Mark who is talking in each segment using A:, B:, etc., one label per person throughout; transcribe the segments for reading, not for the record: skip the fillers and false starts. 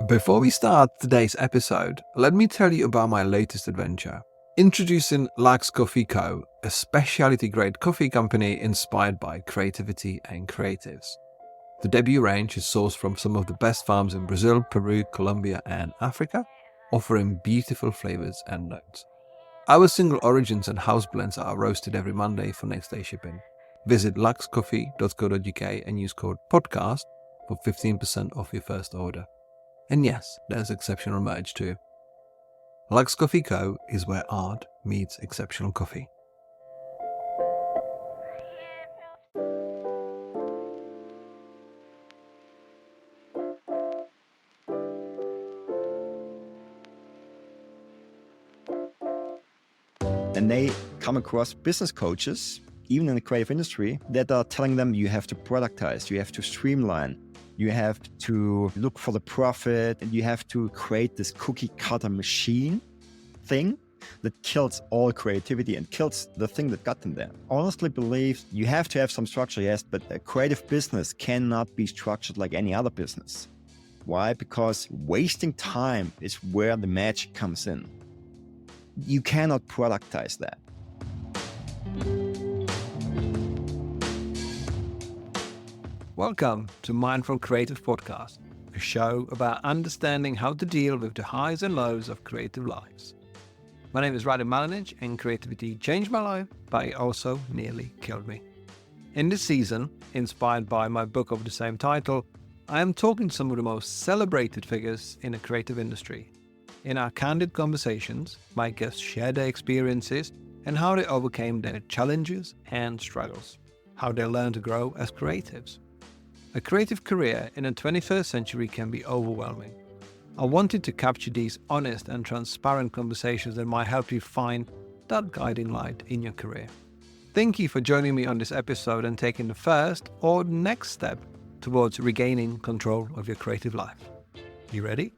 A: Before we start today's episode, let me tell you about my latest adventure. Introducing Lux Coffee Co., a specialty-grade coffee company inspired by creativity and creatives. The debut range is sourced from some of the best farms in Brazil, Peru, Colombia, and Africa, offering beautiful flavors and notes. Our single origins and house blends are roasted every Monday for next day shipping. Visit luxcoffee.co.uk and use code PODCAST for 15% off your first order. And yes, there's exceptional merch too. Lux Coffee Co. is where art meets exceptional coffee.
B: And they come across business coaches, even in the creative industry, that are telling them you have to productize, you have to streamline, you have to look for the profit, and you have to create this cookie cutter machine thing that kills all creativity and kills the thing that got them there. I honestly believe you have to have some structure, yes, but a creative business cannot be structured like any other business. Why? Because wasting time is where the magic comes in. You cannot productize that.
A: Welcome to Mindful Creative Podcast, a show about understanding how to deal with the highs and lows of creative lives. My name is Radim Malinic, and creativity changed my life, but it also nearly killed me. In this season, inspired by my book of the same title, I am talking to some of the most celebrated figures in the creative industry. In our candid conversations, my guests share their experiences and how they overcame their challenges and struggles, how they learned to grow as creatives. A creative career in the 21st century can be overwhelming. I wanted to capture these honest and transparent conversations that might help you find that guiding light in your career. Thank you for joining me on this episode and taking the first or next step towards regaining control of your creative life. You ready?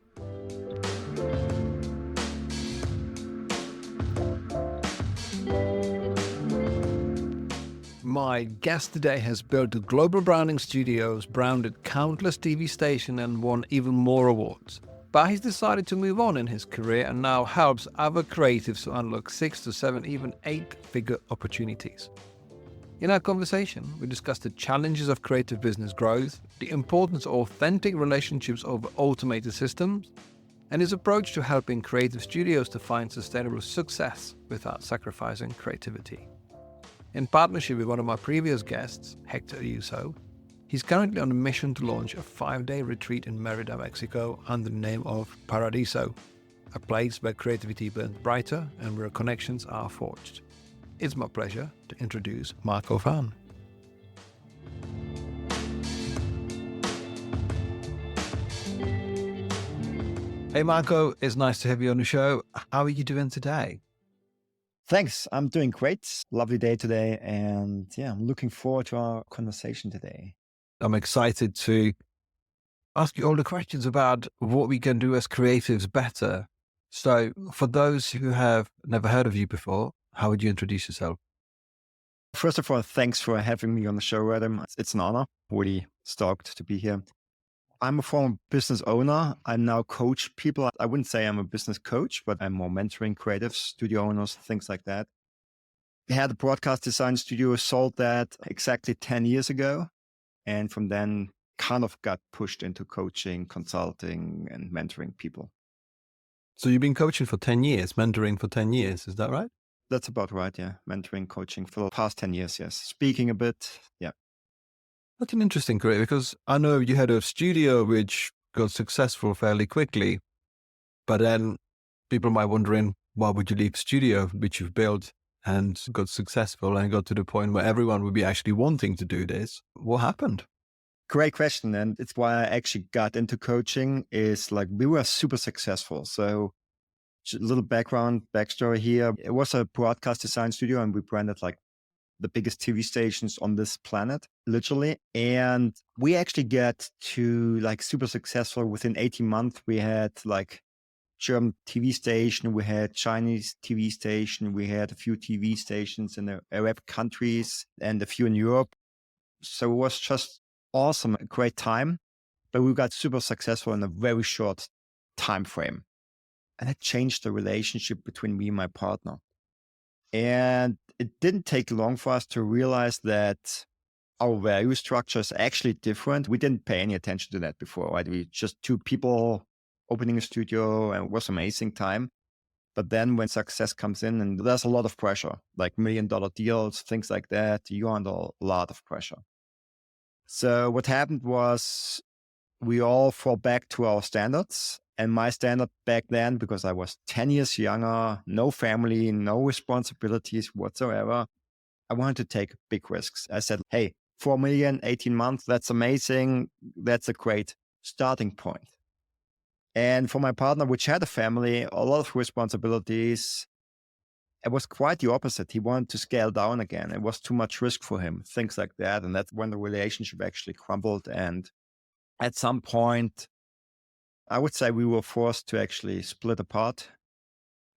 A: My guest today has built the global branding studios, branded countless TV stations, and won even more awards. But he's decided to move on in his career and now helps other creatives to unlock 6 to 7, even 8-figure opportunities. In our conversation, we discussed the challenges of creative business growth, the importance of authentic relationships over automated systems, and his approach to helping creative studios to find sustainable success without sacrificing creativity. In partnership with one of my previous guests, Hector Ayuso, he's currently on a mission to launch a 5-day retreat in Mérida, Mexico under the name of Paradiso, a place where creativity burns brighter and where connections are forged. It's my pleasure to introduce Marko Pfann. Hey Marko, it's nice to have you on the show. How are you doing today?
B: Thanks. I'm doing great. Lovely day today. And yeah, I'm looking forward to our conversation today.
A: I'm excited to ask you all the questions about what we can do as creatives better. So for those who have never heard of you before, how would you introduce yourself?
B: First of all, thanks for having me on the show, Adam. It's an honor. Really stoked to be here. I'm a former business owner. I now coach people. I wouldn't say I'm a business coach, but I'm more mentoring creatives, studio owners, things like that. I had a broadcast design studio, sold that exactly 10 years ago. And from then kind of got pushed into coaching, consulting, and mentoring people.
A: So you've been coaching for 10 years, mentoring for 10 years. Is that right?
B: That's about right, yeah. Mentoring, coaching for the past 10 years, yes. Speaking a bit, yeah.
A: That's an interesting career because I know you had a studio which got successful fairly quickly, but then people might be wondering, why would you leave studio which you've built and got successful and got to the point where everyone would be actually wanting to do this? What happened?
B: Great question. And it's why I actually got into coaching is like we were super successful. So a little backstory here. It was a broadcast design studio and we branded like the biggest TV stations on this planet, literally. And we actually get to like super successful within 18 months. We had like German TV station, we had Chinese TV station, we had a few TV stations in the Arab countries and a few in Europe. So it was just awesome, a great time. But we got super successful in a very short time frame. And it changed the relationship between me and my partner. And it didn't take long for us to realize that our value structure is actually different. We didn't pay any attention to that before, right? We just two people opening a studio, and it was amazing time. But then when success comes in, and there's a lot of pressure, like $1 million deals, things like that, you're under a lot of pressure. So what happened was we all fall back to our standards. And my standard back then, because I was 10 years younger, no family, no responsibilities whatsoever, I wanted to take big risks. I said, hey, 4 million, 18 months, that's amazing. That's a great starting point. And for my partner, which had a family, a lot of responsibilities, it was quite the opposite. He wanted to scale down again. It was too much risk for him, things like that. And that's when the relationship actually crumbled. And at some point, I would say we were forced to actually split apart.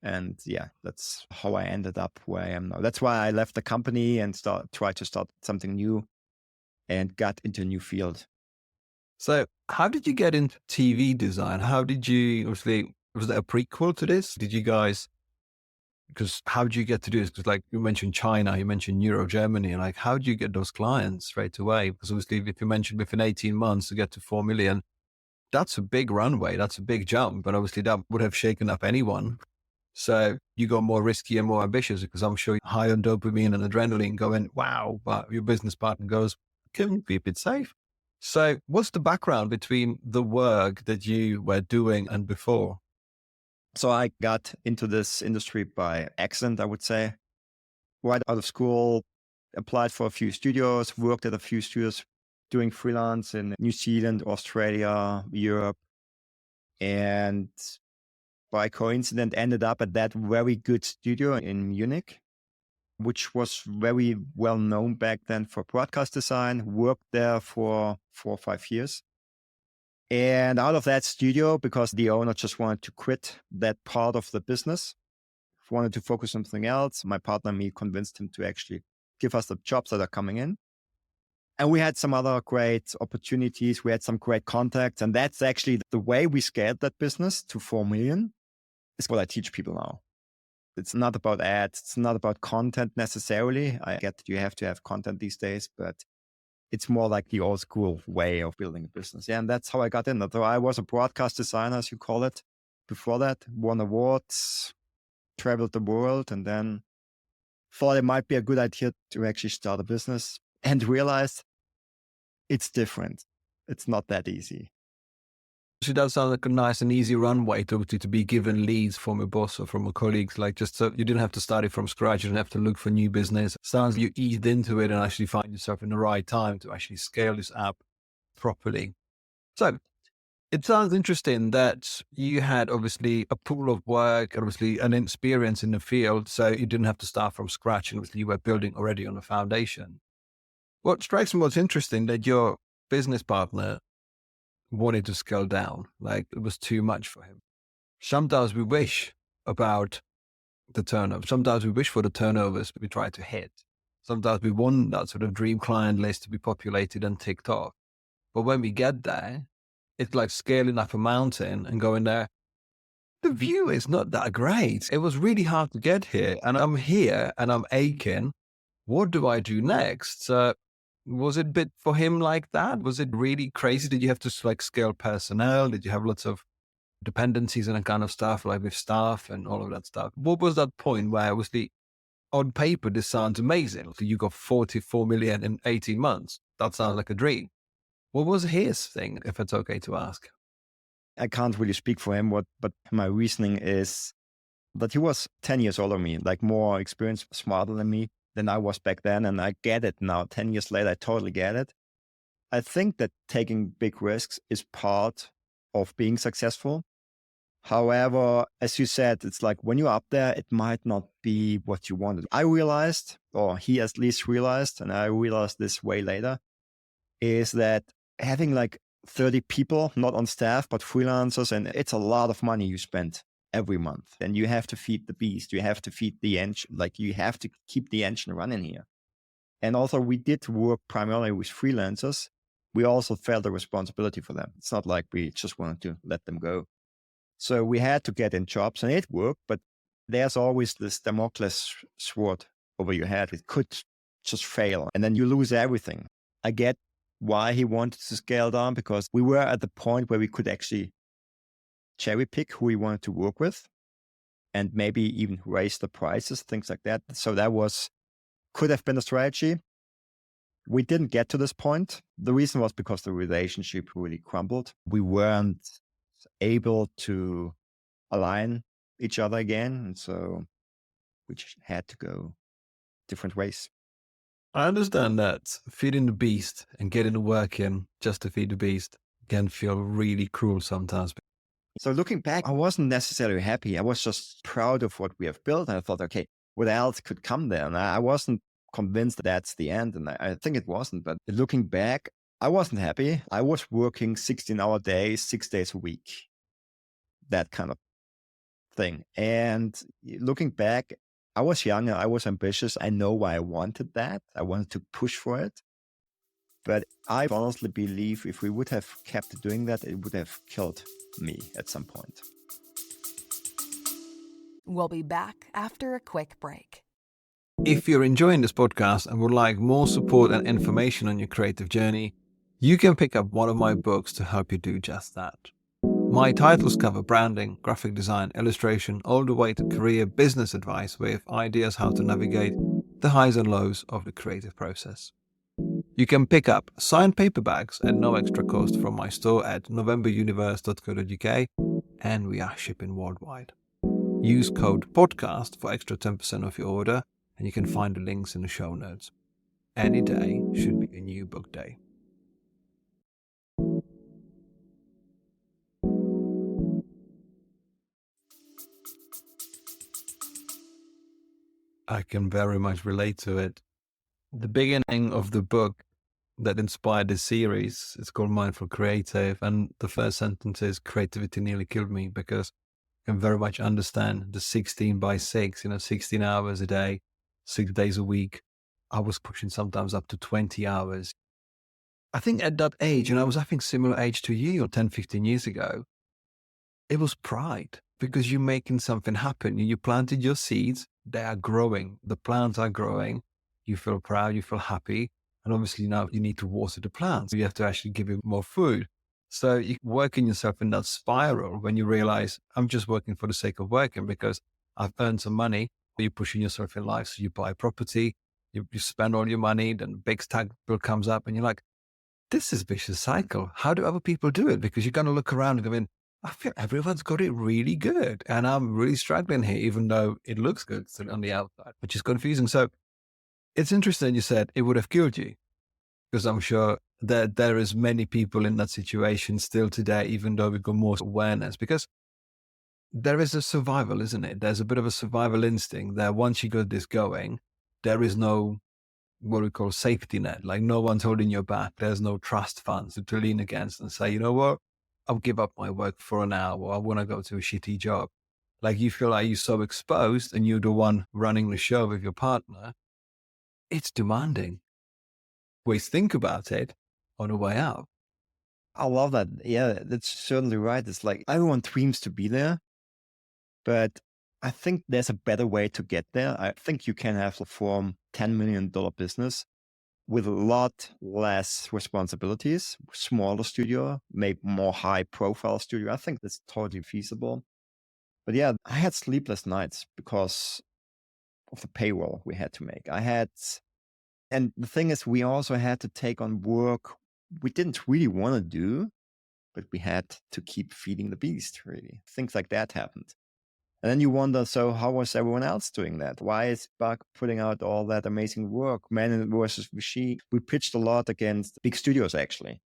B: And yeah, that's how I ended up where I am now. That's why I left the company and tried to start something new and got into a new field.
A: So how did you get into TV design? How did you, obviously, was there a prequel to this? Did you guys, because how did you get to do this? Because like you mentioned China, you mentioned Euro, Germany, and like how did you get those clients straight away? Because obviously if you mentioned within 18 months to get to 4 million, that's a big runway. That's a big jump. But obviously that would have shaken up anyone. So you got more risky and more ambitious because I'm sure high on dopamine and adrenaline going, wow, but your business partner goes, can we be a bit safe? So what's the background between the work that you were doing and before?
B: So I got into this industry by accident, I would say. Right out of school, applied for a few studios, worked at a few studios doing freelance in New Zealand, Australia, Europe. And by coincidence, ended up at that very good studio in Munich, which was very well known back then for broadcast design, worked there for 4 or 5 years. And out of that studio, because the owner just wanted to quit that part of the business, wanted to focus on something else, my partner and me convinced him to actually give us the jobs that are coming in. And we had some other great opportunities. We had some great contacts. And that's actually the way we scaled that business to 4 million is what I teach people now. It's not about ads. It's not about content necessarily. I get that you have to have content these days, but it's more like the old school way of building a business. Yeah, and that's how I got in. Although I was a broadcast designer, as you call it, before that, won awards, traveled the world, and then thought it might be a good idea to actually start a business and realized it's different. It's not that easy.
A: It does sound like a nice and easy runway to be given leads from a boss or from a colleague, like just so you didn't have to start it from scratch. You didn't have to look for new business. Sounds like you eased into it and actually find yourself in the right time to actually scale this up properly. So it sounds interesting that you had obviously a pool of work, obviously an experience in the field. So you didn't have to start from scratch and obviously you were building already on a foundation. What strikes me was interesting that your business partner wanted to scale down, like it was too much for him. Sometimes we wish about the turnover. Sometimes we wish for the turnovers we try to hit. Sometimes we want that sort of dream client list to be populated and ticked off. But when we get there, it's like scaling up a mountain and going there. The view is not that great. It was really hard to get here and I'm here and I'm aching. What do I do next? Was it a bit for him like that? Was it really crazy? Did you have to like scale personnel? Did you have lots of dependencies and that kind of stuff, like with staff and all of that stuff? What was that point where obviously on paper, this sounds amazing. So you got 44 million in 18 months. That sounds like a dream. What was his thing, if it's okay to ask?
B: I can't really speak for him, but my reasoning is that he was 10 years older than me, like more experienced, smarter than I was back then. And I get it now. 10 years later, I totally get it. I think that taking big risks is part of being successful. However, as you said, it's like when you're up there, it might not be what you wanted. I realized, or he at least realized, and I realized this way later, is that having like 30 people, not on staff, but freelancers, and it's a lot of money you spend every month. And you have to feed the beast. You have to feed the engine. Like you have to keep the engine running here. And also we did work primarily with freelancers. We also felt a responsibility for them. It's not like we just wanted to let them go. So we had to get in jobs and it worked, but there's always this Damocles sword over your head. It could just fail and then you lose everything. I get why he wanted to scale down, because we were at the point where we could actually cherry pick who we wanted to work with and maybe even raise the prices, things like that. So that could have been a strategy. We didn't get to this point. The reason was because the relationship really crumbled. We weren't able to align each other again. And so we just had to go different ways.
A: I understand that feeding the beast and getting the work in just to feed the beast can feel really cruel sometimes.
B: So looking back, I wasn't necessarily happy. I was just proud of what we have built. And I thought, okay, what else could come there? And I wasn't convinced that that's the end. And I think it wasn't. But looking back, I wasn't happy. I was working 16-hour days, 6 days a week, that kind of thing. And looking back, I was younger, I was ambitious. I know why I wanted that. I wanted to push for it. But I honestly believe if we would have kept doing that, it would have killed me at some point.
C: We'll be back after a quick break.
A: If you're enjoying this podcast and would like more support and information on your creative journey, you can pick up one of my books to help you do just that. My titles cover branding, graphic design, illustration, all the way to career business advice with ideas how to navigate the highs and lows of the creative process. You can pick up signed paperbacks at no extra cost from my store at novemberuniverse.co.uk, and we are shipping worldwide. Use code PODCAST for extra 10% off your order, and you can find the links in the show notes. Any day should be a new book day. I can very much relate to it. The beginning of the book that inspired this series is called Mindful Creative, and the first sentence is creativity nearly killed me, because I can very much understand the 16/6, 16 hours a day, 6 days a week. I was pushing sometimes up to 20 hours. I think at that age, and I was having similar age to you 10, 15 years ago, it was pride, because you're making something happen. You planted your seeds, they are growing, the plants are growing, you feel proud, you feel happy. And obviously now you need to water the plants. You have to actually give it more food. So you're working yourself in that spiral when you realize I'm just working for the sake of working because I've earned some money. You're pushing yourself in life. So you buy property, you spend all your money, then the big tag bill comes up and you're like, this is a vicious cycle. How do other people do it? Because you're going to look around and go in, I feel everyone's got it really good. And I'm really struggling here, even though it looks good on the outside, which is confusing. So it's interesting you said it would have killed you, because I'm sure that there is many people in that situation still today, even though we've got more awareness, because there is a survival, isn't it? There's a bit of a survival instinct that once you got this going, there is no, what we call safety net, like no one's holding your back. There's no trust funds to lean against and say, you know what, I'll give up my work for an hour, or I want to go to a shitty job. Like you feel like you're so exposed and you're the one running the show with your partner. It's demanding. Always think about it on the way out.
B: I love that. Yeah, that's certainly right. It's like everyone dreams to be there, but I think there's a better way to get there. I think you can have a form $10 million business with a lot less responsibilities, smaller studio, maybe more high profile studio. I think that's totally feasible. But yeah, I had sleepless nights because of the payroll we had to make. And the thing is, we also had to take on work we didn't really want to do, but we had to keep feeding the beast, really. Things like that happened. And then you wonder, so how was everyone else doing that? Why is Buck putting out all that amazing work? Man versus Machine. We pitched a lot against big studios, actually.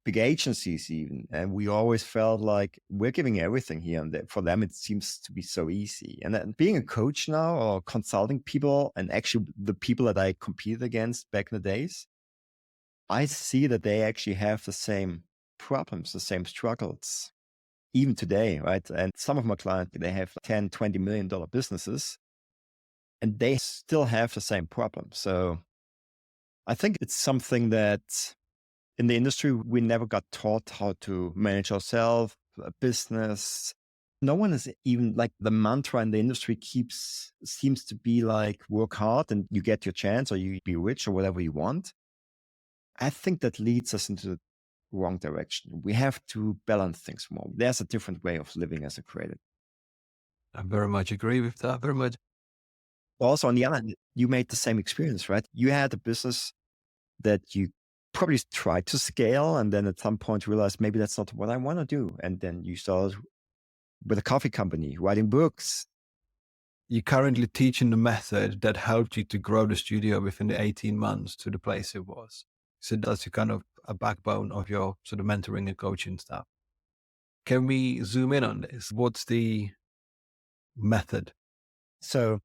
B: Big agencies even. And we always felt like we're giving everything here. And for them, it seems to be so easy. And then being a coach now or consulting people, and actually the people that I competed against back in the days, I see that they actually have the same problems, the same struggles, even today, right? And some of my clients, they have $10, $20 million businesses, and they still have the same problem. So I think it's something that in the industry, we never got taught how to manage ourselves, a business, No one is even like the mantra in the industry seems to be like work hard and you get your chance, or you be rich or whatever you want. I think that leads us into the wrong direction. We have to balance things more. There's a different way of living as a creative.
A: I very much agree with that. Very much.
B: Also, on the other hand, you made the same experience, right? You had a business that you probably tried to scale, and then at some point realized maybe that's not what I want to do. And then you started with a coffee company, writing books.
A: You're currently teaching the method that helped you to grow the studio within the 18 months to the place it was. So that's your kind of a backbone of your sort of mentoring and coaching stuff. Can we zoom in on this? What's the method?
B: So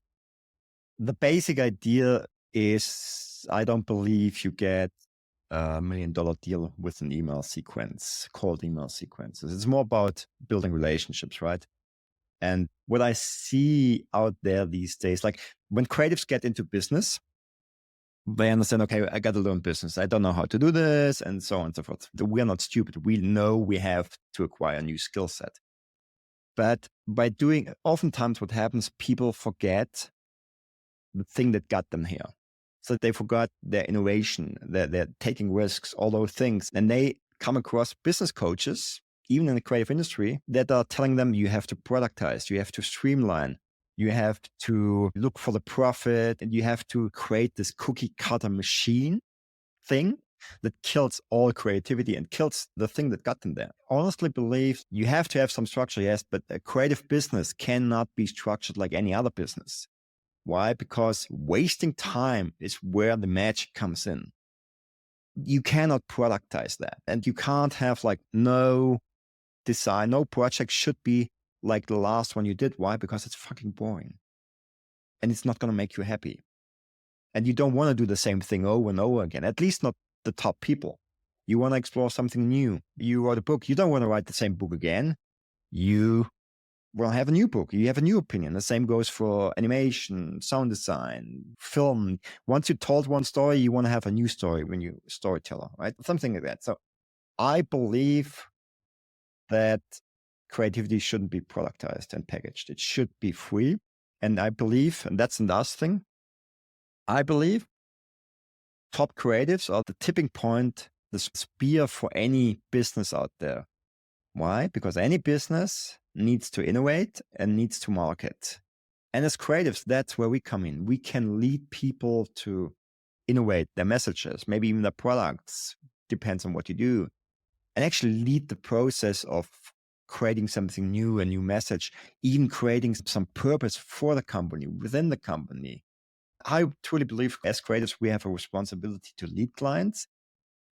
B: the basic idea is, I don't believe you get a $1 million deal with an email sequence, cold email sequences. It's more about building relationships, right? And what I see out there these days, like when creatives get into business, they understand, okay, I got to learn business. I don't know how to do this, and so on and so forth. We're not stupid. We know we have to acquire a new skill set. But by doing, oftentimes what happens, people forget the thing that got them here. So they forgot their innovation, they're taking risks, all those things. And they come across business coaches, even in the creative industry, that are telling them you have to productize, you have to streamline, you have to look for the profit, and you have to create this cookie cutter machine thing that kills all creativity and kills the thing that got them there. Honestly believe you have to have some structure, yes, but a creative business cannot be structured like any other business. Why? Because wasting time is where the magic comes in. You cannot productize that. And you can't have like no design, no project should be like the last one you did. Why? Because it's fucking boring. And it's not going to make you happy. And you don't want to do the same thing over and over again, at least not the top people. You want to explore something new. You wrote a book. You don't want to write the same book again. You will have a new book. You have a new opinion. The same goes for animation, sound design, film. Once you told one story, you want to have a new story when you're a storyteller, right? Something like that. So I believe that creativity shouldn't be productized and packaged. It should be free. And I believe, and that's the last thing, I believe top creatives are the tipping point, the spear for any business out there. Why? Because any business needs to innovate and needs to market. And as creatives, that's where we come in. We can lead people to innovate their messages, maybe even their products, depends on what you do, and actually lead the process of creating something new, a new message, even creating some purpose for the company, within the company. I truly believe as creatives, we have a responsibility to lead clients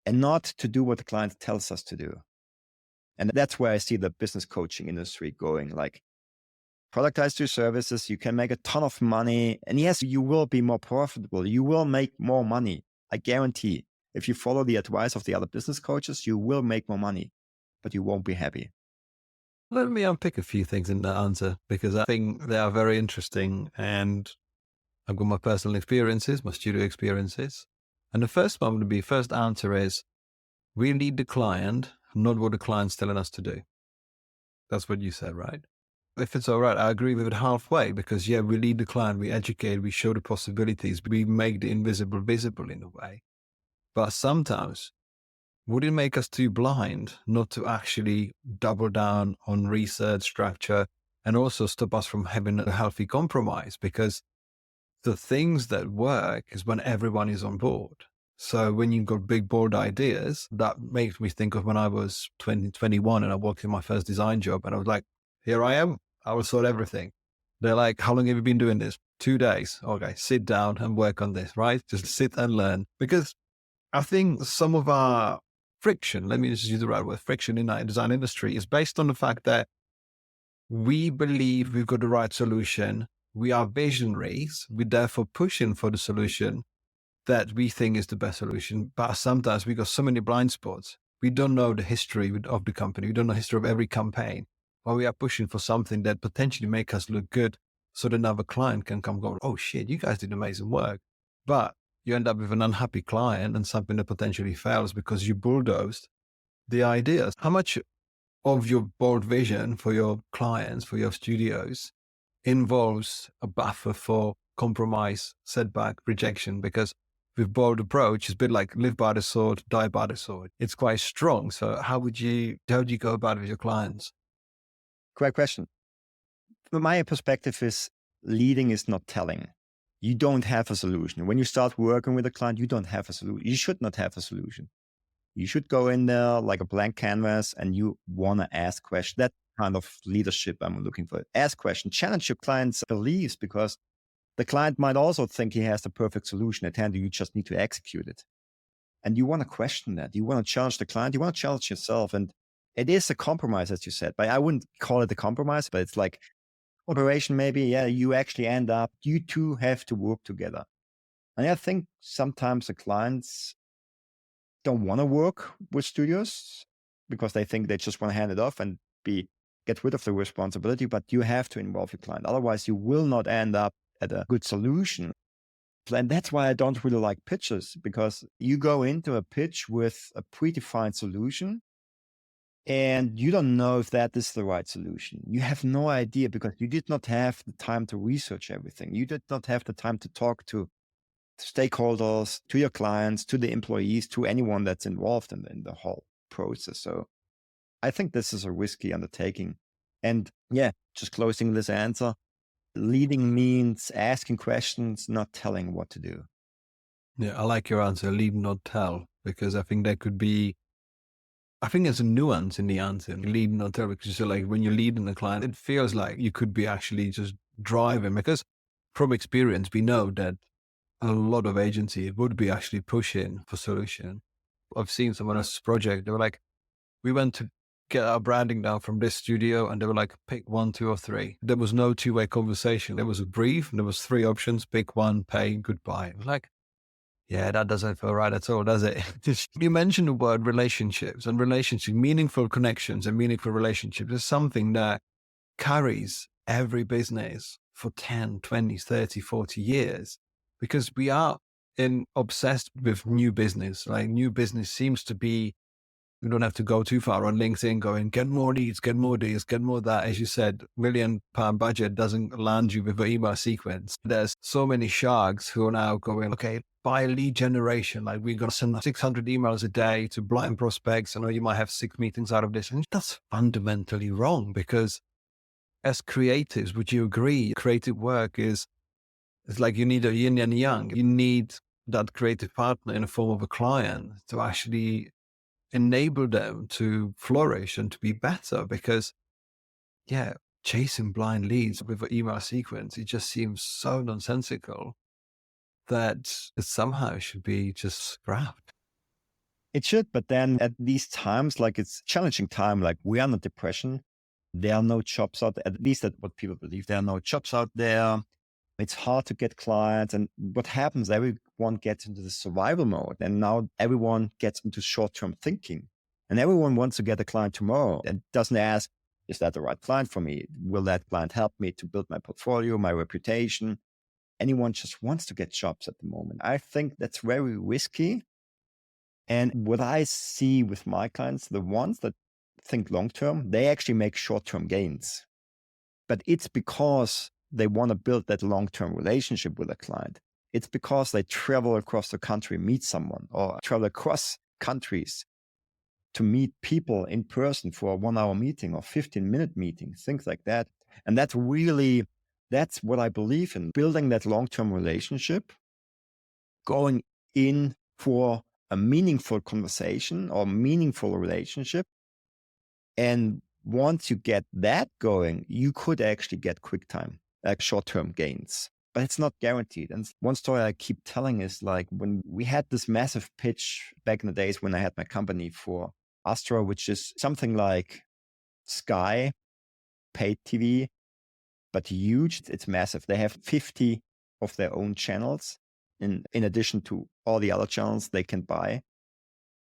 B: and not to do what the client tells us to do. And that's where I see the business coaching industry going, like productize your services. You can make a ton of money. And yes, you will be more profitable. You will make more money. I guarantee if you follow the advice of the other business coaches, you will make more money, but you won't be happy.
A: Let me unpick a few things in that answer, because I think they are very interesting. And I've got my personal experiences, my studio experiences. And the first answer is, we lead the client, not what the client's telling us to do. That's what you said, right? If it's all right, I agree with it halfway, because yeah, we lead the client, we educate, we show the possibilities, we make the invisible visible in a way. But sometimes, would it make us too blind not to actually double down on research, structure, and also stop us from having a healthy compromise? Because the things that work is when everyone is on board. So when you've got big, bold ideas, that makes me think of when I was 21 and I worked in my first design job, and I was like, here I am. I will sort everything. They're like, how long have you been doing this? 2 days. Okay, sit down and work on this, right? Just sit and learn. Because I think some of our friction, let me just use the right word, friction in our design industry is based on the fact that we believe we've got the right solution. We are visionaries. We're therefore pushing for the solution that we think is the best solution. But sometimes we got so many blind spots. We don't know the history of the company. We don't know the history of every campaign. But we are pushing for something that potentially make us look good, so that another client can come go, oh shit, you guys did amazing work. But you end up with an unhappy client and something that potentially fails because you bulldozed the ideas. How much of your bold vision for your clients, for your studios, involves a buffer for compromise, setback, rejection, because with bold approach, it's a bit like live by the sword, die by the sword. It's quite strong. So how do you go about it with your clients?
B: Great question. From my perspective is leading is not telling. You don't have a solution. When you start working with a client, you don't have a solution. You should not have a solution. You should go in there like a blank canvas and you want to ask questions. That kind of leadership I'm looking for. Ask questions, challenge your client's beliefs, because the client might also think he has the perfect solution at hand. You just need to execute it. And you want to question that. You want to challenge the client. You want to challenge yourself. And it is a compromise, as you said, but I wouldn't call it a compromise, but it's like cooperation maybe. Yeah, you actually end up, you two have to work together. And I think sometimes the clients don't want to work with studios because they think they just want to hand it off and get rid of the responsibility, but you have to involve your client. Otherwise, you will not end up at a good solution. And that's why I don't really like pitches, because you go into a pitch with a predefined solution and you don't know if that is the right solution. You have no idea because you did not have the time to research everything. You did not have the time to talk to stakeholders, to your clients, to the employees, to anyone that's involved in the whole process. So I think this is a risky undertaking. And yeah, just closing this answer, leading means asking questions, not telling what to do.
A: Yeah, I like your answer, lead, not tell, because I think there's a nuance in the answer, lead, not tell, because you're like, when you're leading the client, it feels like you could be actually just driving, because from experience, we know that a lot of agencies would be actually pushing for solution. I've seen someone else's project. They were like, we went to get our branding down from this studio, and they were like, pick 1, 2, or 3. There was no two-way conversation. There was a brief, and there was 3 options, pick one, pay, goodbye. It was like, yeah, that doesn't feel right at all, does it? You mentioned the word relationships, and meaningful connections and meaningful relationships is something that carries every business for 10, 20, 30, 40 years, because we are obsessed with new business. Like, new business seems to be, we don't have to go too far on LinkedIn going, get more leads, get more deals, get more that. As you said, £1 million budget doesn't land you with an email sequence. There's so many sharks who are now going, okay, by lead generation, like we're going to send 600 emails a day to blind prospects. I know you might have 6 meetings out of this. And that's fundamentally wrong, because as creatives, would you agree? Creative work it's like you need a yin and yang. You need that creative partner in the form of a client to actually enable them to flourish and to be better, because chasing blind leads with an email sequence, it just seems so nonsensical that it somehow should be just scrapped.
B: It should, but then at these times, like it's challenging time, like we are in a depression. There are no jobs out there, at least that's what people believe. There are no jobs out there. It's hard to get clients. And what happens, everyone gets into the survival mode. And now everyone gets into short-term thinking. And everyone wants to get a client tomorrow and doesn't ask, is that the right client for me? Will that client help me to build my portfolio, my reputation? Anyone just wants to get jobs at the moment. I think that's very risky. And what I see with my clients, the ones that think long-term, they actually make short-term gains. But it's because they want to build that long-term relationship with a client. It's because they travel across the country, meet someone, or travel across countries to meet people in person for a 1-hour meeting or 15-minute meeting, things like that. And that's what I believe in, building that long-term relationship, going in for a meaningful conversation or meaningful relationship. And once you get that going, you could actually get quick time, like short-term gains, but it's not guaranteed. And one story I keep telling is like when we had this massive pitch back in the days when I had my company for Astra, which is something like Sky, paid TV, but huge. It's massive. They have 50 of their own channels in addition to all the other channels they can buy.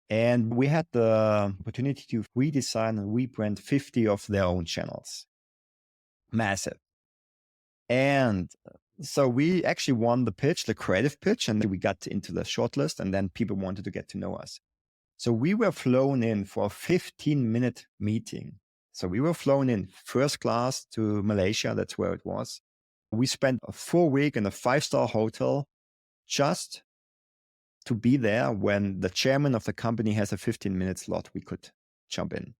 B: And we had the opportunity to redesign and rebrand 50 of their own channels. Massive. And so we actually won the pitch, the creative pitch, and we got into the shortlist, and then people wanted to get to know us. So we were flown in for a 15-minute meeting. So we were flown in first class to Malaysia. That's where it was. We spent a full week in a 5-star hotel just to be there when the chairman of the company has a 15-minute slot. We could jump in.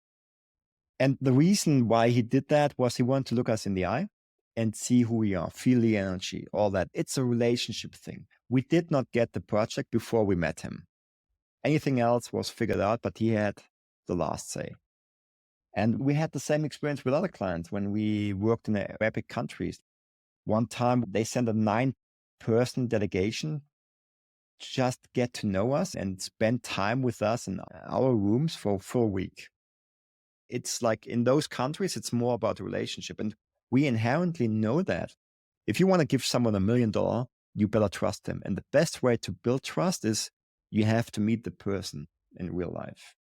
B: And the reason why he did that was he wanted to look us in the eye and see who we are, feel the energy, all that. It's a relationship thing. We did not get the project before we met him. Anything else was figured out, but he had the last say. And we had the same experience with other clients when we worked in Arabic countries. One time they sent a 9-person delegation to just get to know us and spend time with us in our rooms for a full week. It's like in those countries, it's more about the relationship. And we inherently know that if you want to give someone $1 million, you better trust them. And the best way to build trust is you have to meet the person in real life.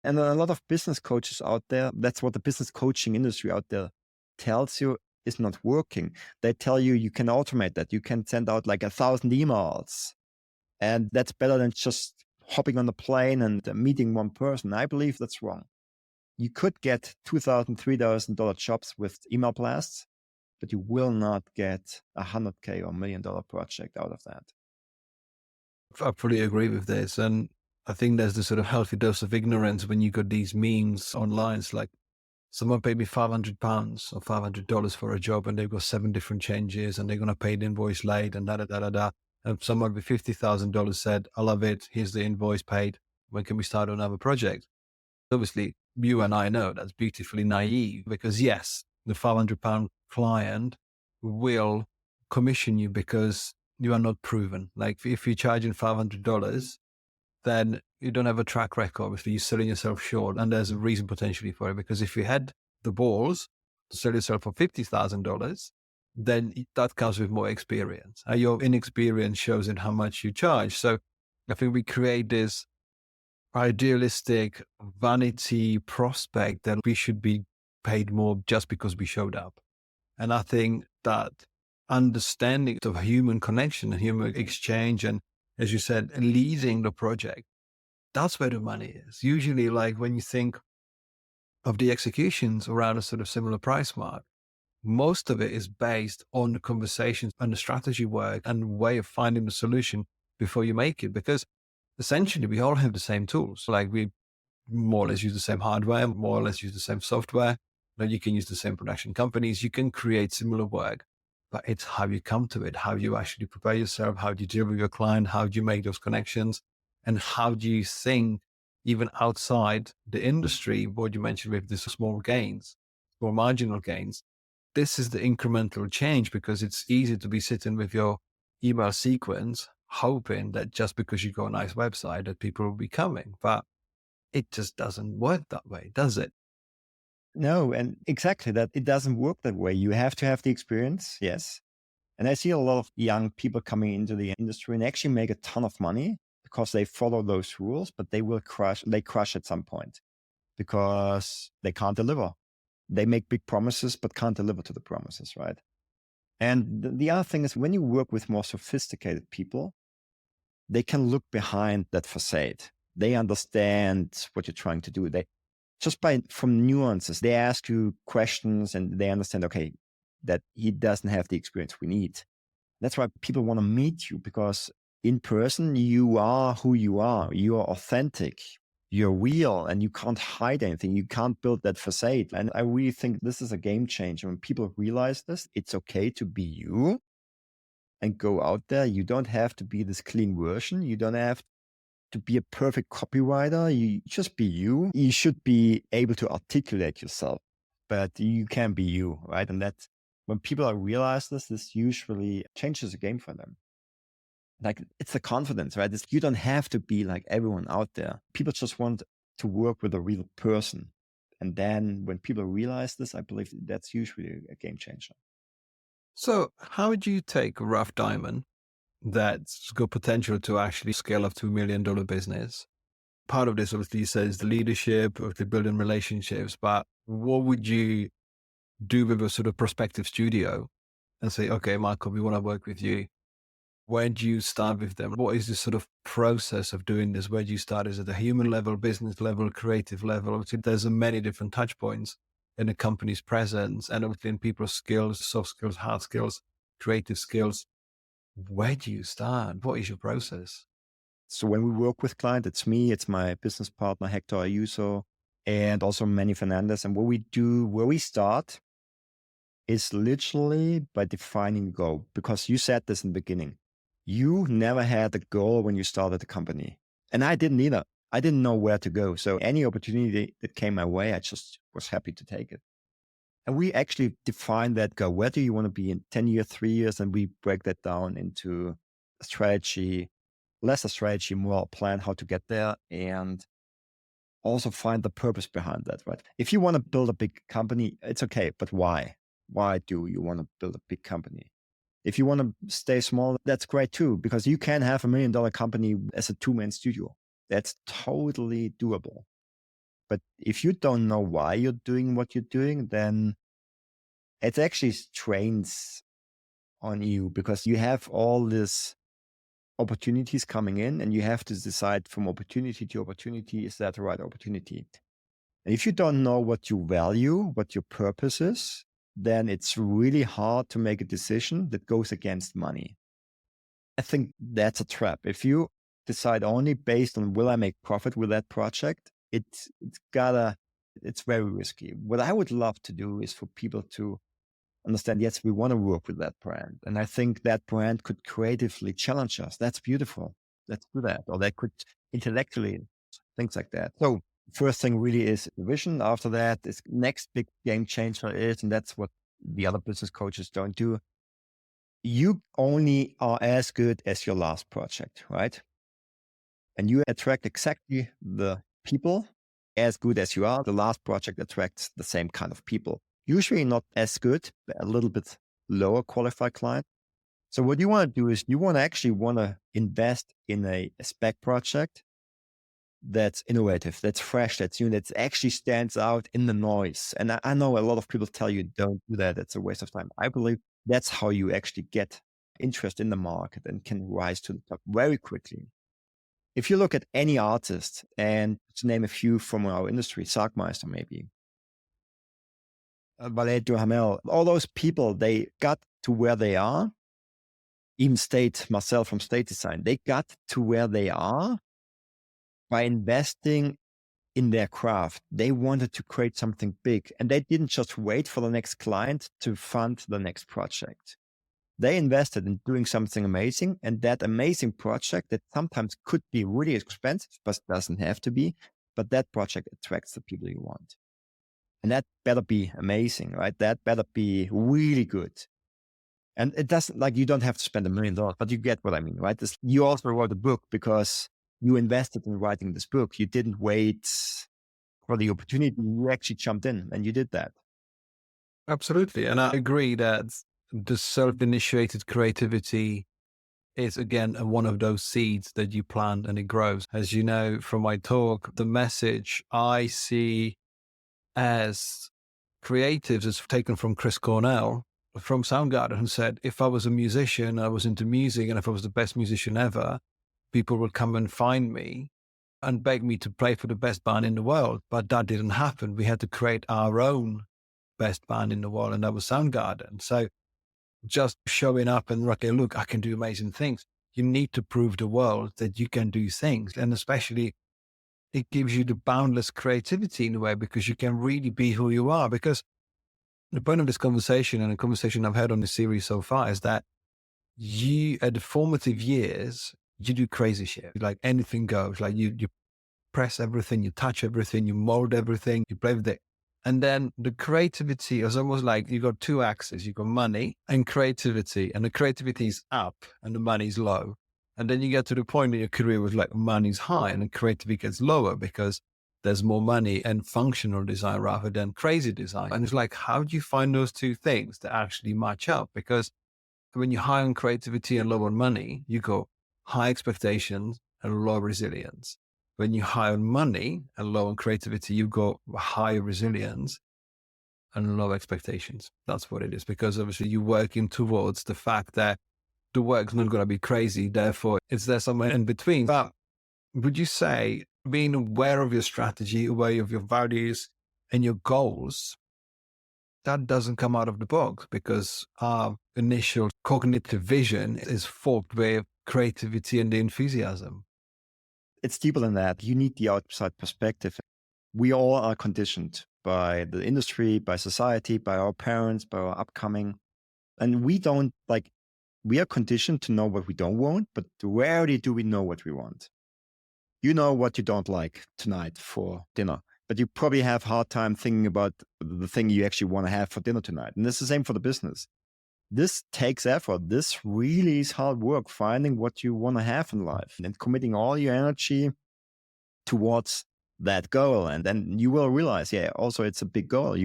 B: And a lot of business coaches out there, that's what the business coaching industry out there tells you is not working. They tell you you can automate that. You can send out like 1,000 emails. And that's better than just hopping on a plane and meeting one person. I believe that's wrong. You could get $2,000, $3,000 jobs with email blasts, but you will not get $100K or $1 million project out of that.
A: I fully agree with this. And I think there's this sort of healthy dose of ignorance when you got these memes online. It's like someone paid me £500 or $500 for a job and they've got 7 different changes and they're going to pay the invoice late and da. And someone with $50,000 said, I love it. Here's the invoice paid. When can we start another project? Obviously, you and I know that's beautifully naive because yes, the £500 client will commission you because you are not proven. Like if you're charging $500, then you don't have a track record. Obviously, you're selling yourself short and there's a reason potentially for it. Because if you had the balls to sell yourself for $50,000, then that comes with more experience. And your inexperience shows in how much you charge. So I think we create this idealistic vanity prospect that we should be paid more just because we showed up. And I think that understanding of human connection and human exchange, and as you said, leading the project, that's where the money is. Usually, like when you think of the executions around a sort of similar price mark, most of it is based on the conversations and the strategy work and way of finding the solution before you make it. Because essentially, we all have the same tools. Like we more or less use the same hardware, more or less use the same software. You can use the same production companies. You can create similar work, but it's how you come to it, how you actually prepare yourself, how do you deal with your client, how do you make those connections, and how do you think even outside the industry, what you mentioned with the small gains, or marginal gains. This is the incremental change because it's easy to be sitting with your email sequence, hoping that just because you got a nice website that people will be coming, but it just doesn't work that way, does it?
B: No, and exactly that. It doesn't work that way. You have to have the experience. Yes. And I see a lot of young people coming into the industry and actually make a ton of money because they follow those rules, but they will crash. They crash at some point because they can't deliver. They make big promises, but can't deliver to the promises, right? And the other thing is when you work with more sophisticated people, they can look behind that facade. They understand what you're trying to do. From nuances, they ask you questions and they understand, okay, that he doesn't have the experience we need. That's why people want to meet you because in person, you are who you are. You are authentic. You're real and you can't hide anything. You can't build that facade. And I really think this is a game changer. When people realize this, it's okay to be you and go out there. You don't have to be this clean version. You don't have to be a perfect copywriter. You just be you. You should be able to articulate yourself, but you can be you, right? And that's when people realize this usually changes the game for them. Like it's the confidence, right? You don't have to be like everyone out there. People just want to work with a real person. And then when people realize this, I believe that's usually a game changer.
A: So how would you take a rough diamond that's got potential to actually scale up to $1 million business? Part of this, obviously, you said is the leadership of the building relationships, but what would you do with a sort of prospective studio and say, okay, Marko, we want to work with you. Where do you start with them? What is the sort of process of doing this? Where do you start? Is it a human level, business level, creative level? Obviously, there's many different touch points in a company's presence and obviously in people's skills, soft skills, hard skills, creative skills. Where do you start? What is your process?
B: So when we work with clients, it's me, it's my business partner, Hector Ayuso, and also Manny Fernandez. And what we do, where we start is literally by defining goal, because you said this in the beginning. You never had a goal when you started the company. And I didn't either. I didn't know where to go. So any opportunity that came my way, I just was happy to take it. And we actually define that goal. Where do you want to be in 10 years, 3 years? And we break that down into a strategy, less a strategy, more a plan how to get there, and also find the purpose behind that, right? If you want to build a big company, it's okay, but why? Why do you want to build a big company? If you want to stay small, that's great too, because you can have $1 million company as a 2-man studio. That's totally doable. But if you don't know why you're doing what you're doing, then it actually strains on you, because you have all these opportunities coming in and you have to decide from opportunity to opportunity, is that the right opportunity? And if you don't know what you value, what your purpose is, then it's really hard to make a decision that goes against money. I think that's a trap. If you decide only based on will I make profit with that project, it's very risky. What I would love to do is for people to understand, yes, we want to work with that brand. And I think that brand could creatively challenge us. That's beautiful. Let's do that. Or they could intellectually, things like that. So first thing really is the vision. After that is next big game changer is, and that's what the other business coaches don't do. You only are as good as your last project, right? And you attract exactly the people as good as you are. The last project attracts the same kind of people. Usually not as good, but a little bit lower qualified client. So what you want to do is you want to invest in a spec project that's innovative, that's fresh, that's new, that actually stands out in the noise. And I know a lot of people tell you, don't do that. It's a waste of time. I believe that's how you actually get interest in the market and can rise to the top very quickly. If you look at any artist, and to name a few from our industry, Sargmeister maybe, Ballet Duhamel, all those people, they got to where they are. Even Marcel from State Design, they got to where they are by investing in their craft. They wanted to create something big, and they didn't just wait for the next client to fund the next project. They invested in doing something amazing, and that amazing project that sometimes could be really expensive, but doesn't have to be, but that project attracts the people you want. And that better be amazing, right? That better be really good. And it doesn't, like, you don't have to spend $1 million, but you get what I mean, right? You also wrote a book because you invested in writing this book. You didn't wait for the opportunity. You actually jumped in and you did that.
A: Absolutely. And I agree that the self-initiated creativity is, again, one of those seeds that you plant and it grows. As you know from my talk, the message I see as creatives is taken from Chris Cornell from Soundgarden, who said, if I was a musician, I was into music, and if I was the best musician ever, people would come and find me and beg me to play for the best band in the world. But that didn't happen. We had to create our own best band in the world, and that was Soundgarden. So just showing up and, okay, look, I can do amazing things. You need to prove the world that you can do things. And especially it gives you the boundless creativity in a way, because you can really be who you are. Because the point of this conversation, and the conversation I've had on this series so far, is that you, at the formative years, you do crazy shit. Like anything goes. Like you press everything, you touch everything, you mold everything, you play with it. And then the creativity is almost like you got two axes. You got money and creativity, and the creativity is up and the money is low. And then you get to the point in your career where like money's high and the creativity gets lower because there's more money and functional design rather than crazy design. And it's like, how do you find those two things that actually match up? Because when you're high on creativity and low on money, you go high expectations and low resilience. When you're high on money and low on creativity, you go high resilience and low expectations. That's what it is. Because obviously you're working towards the fact that the work's not going to be crazy. Therefore, it's there somewhere in between. But would you say being aware of your strategy, aware of your values and your goals, that doesn't come out of the book because our initial cognitive vision is forked with creativity and the enthusiasm?
B: It's deeper than that. You need the outside perspective. We all are conditioned by the industry, by society, by our parents, by our upcoming. And we are conditioned to know what we don't want, but rarely do we know what we want. You know what you don't like tonight for dinner, but you probably have a hard time thinking about the thing you actually want to have for dinner tonight. And it's the same for the business. This takes effort. This really is hard work, finding what you want to have in life and committing all your energy towards that goal. And then you will realize, also it's a big goal.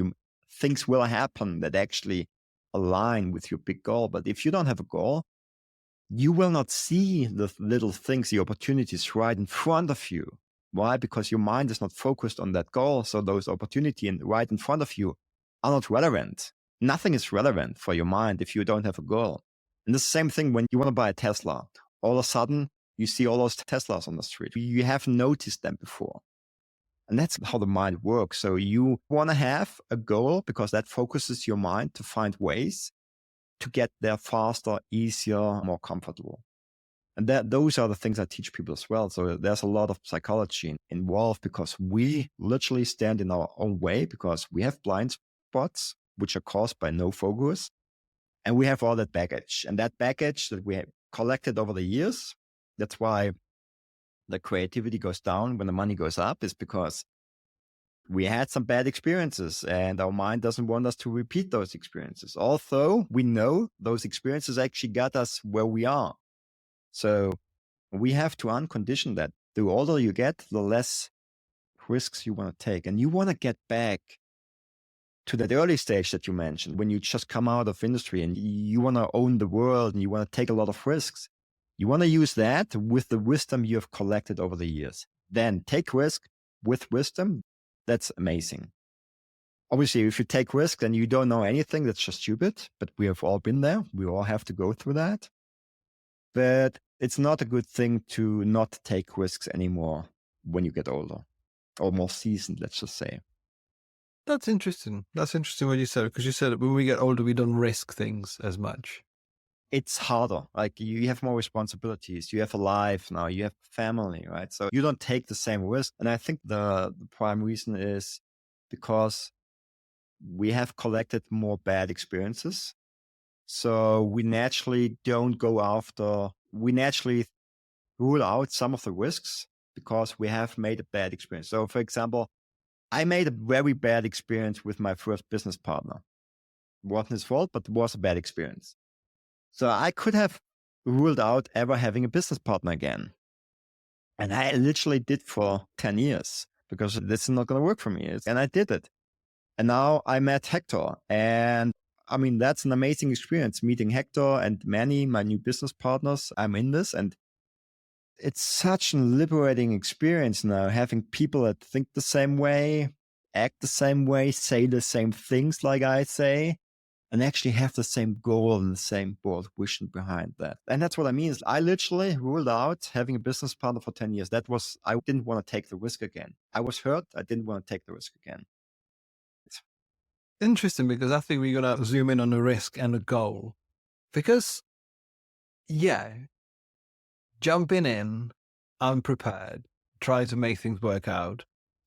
B: Things will happen that actually align with your big goal. But if you don't have a goal, you will not see the little things, the opportunities right in front of you. Why? Because your mind is not focused on that goal. So those opportunities right in front of you are not relevant. Nothing is relevant for your mind if you don't have a goal. And the same thing when you want to buy a Tesla. All of a sudden, you see all those Teslas on the street. You haven't noticed them before. And that's how the mind works. So you want to have a goal because that focuses your mind to find ways to get there faster, easier, more comfortable. And those are the things I teach people as well. So there's a lot of psychology involved because we literally stand in our own way because we have blind spots, which are caused by no focus. And we have all that baggage. And that baggage that we have collected over the years, that's why the creativity goes down when the money goes up, is because we had some bad experiences and our mind doesn't want us to repeat those experiences. Although we know those experiences actually got us where we are. So we have to uncondition that. The older you get, the less risks you want to take. And you want to get back to that early stage that you mentioned, when you just come out of industry and you want to own the world and you want to take a lot of risks. You want to use that with the wisdom you have collected over the years. Then take risk with wisdom. That's amazing. Obviously, if you take risk and you don't know anything, that's just stupid. But we have all been there. We all have to go through that. But it's not a good thing to not take risks anymore when you get older or more seasoned, let's just say.
A: That's interesting. That's interesting what you said, because you said when we get older, we don't risk things as much.
B: It's harder. Like you have more responsibilities. You have a life now. You have family, right? So you don't take the same risk. And I think the prime reason is because we have collected more bad experiences. So we naturally we naturally rule out some of the risks because we have made a bad experience. So for example, I made a very bad experience with my first business partner. It wasn't his fault, but it was a bad experience. So I could have ruled out ever having a business partner again. And I literally did for 10 years because this is not going to work for me. And I did it. And now I met Hector. And I mean, that's an amazing experience meeting Hector and Manny, my new business partners. I'm in this. And it's such a liberating experience now, having people that think the same way, act the same way, say the same things like I say, and actually have the same goal and the same broad vision behind that. And that's what I mean. I literally ruled out having a business partner for 10 years. I didn't want to take the risk again. I was hurt. I didn't want to take the risk again.
A: Interesting, because I think we're going to zoom in on the risk and the goal. Because, jumping in unprepared, trying to make things work out,